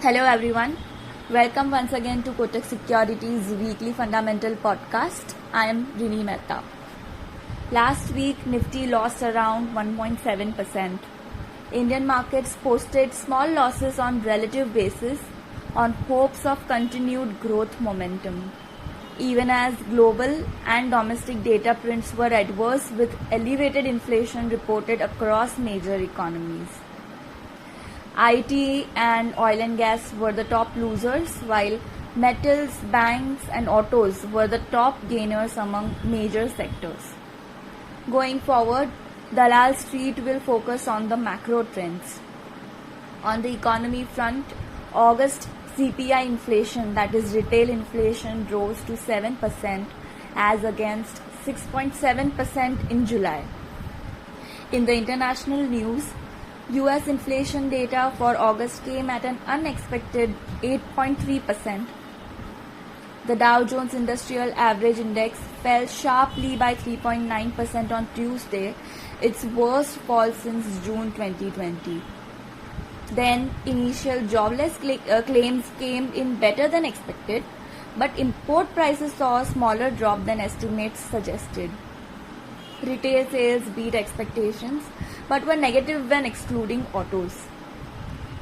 Hello everyone. Welcome once again to Kotak Securities Weekly Fundamental Podcast. I am Rini Mehta. Last week, Nifty lost around 1.7%. Indian markets posted small losses on relative basis on hopes of continued growth momentum, even as global and domestic data prints were adverse with elevated inflation reported across major economies. IT and oil and gas were the top losers, while metals, banks and autos were the top gainers among major sectors. Going forward, Dalal Street will focus on the macro trends. On the economy front, August CPI inflation, that is retail inflation, rose to 7% as against 6.7% in July. In the international news, US inflation data for August came at an unexpected 8.3%. The Dow Jones Industrial Average Index fell sharply by 3.9% on Tuesday, its worst fall since June 2020. Then, initial jobless claims came in better than expected, but import prices saw a smaller drop than estimates suggested. Retail sales beat expectations, but were negative when excluding autos.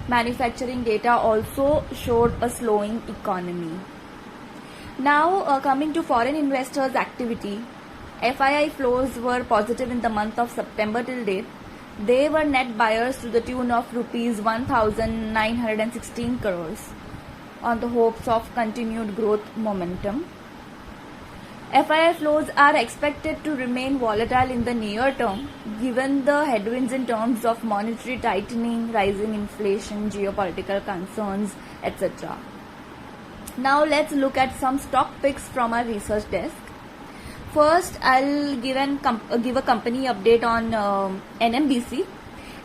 Manufacturing data also showed a slowing economy. Now, coming to foreign investors' activity, FII flows were positive in the month of September till date. They were net buyers to the tune of rupees 1,916 crores on the hopes of continued growth momentum. FII flows are expected to remain volatile in the near term given the headwinds in terms of monetary tightening, rising inflation, geopolitical concerns, etc. Now let's look at some stock picks from our research desk. First, I'll give a company update on NMDC.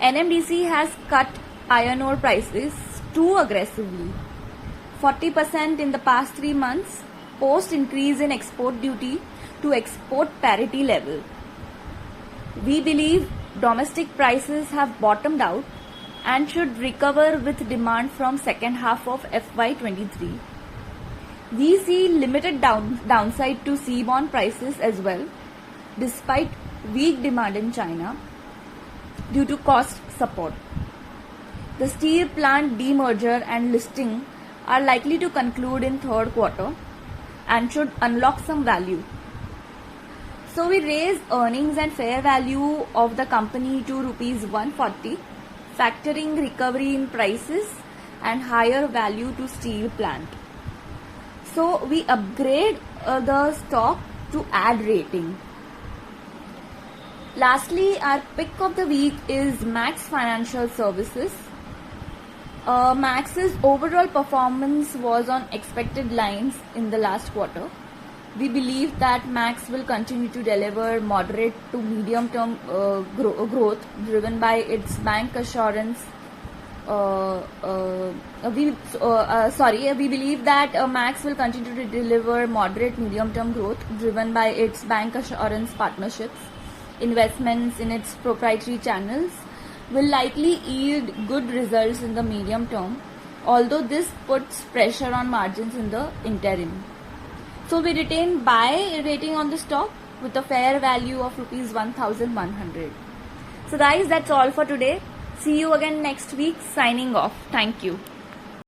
NMDC has cut iron ore prices too aggressively, 40% in the past 3 months, post increase in export duty to export parity level. We believe domestic prices have bottomed out and should recover with demand from second half of FY23. We see limited downside to seaborne prices as well, despite weak demand in China due to cost support. The steel plant demerger and listing are likely to conclude in third quarter and should unlock some value. So we raised earnings and fair value of the company to rupees 140, factoring recovery in prices and higher value to steel plant. So we upgrade the stock to add rating. Lastly, our pick of the week is Max Financial Services. Max's overall performance was on expected lines in the last quarter. We believe that Max will continue to deliver moderate to medium term growth driven by its bank assurance. We believe that Max will continue to deliver moderate medium term growth driven by its bank assurance partnerships. Investments in its proprietary channels will likely yield good results in the medium term, although this puts pressure on margins in the interim. So we retain buy rating on the stock with a fair value of rupees 1,100. So guys, that's all for today. See you again next week. Signing off. Thank you.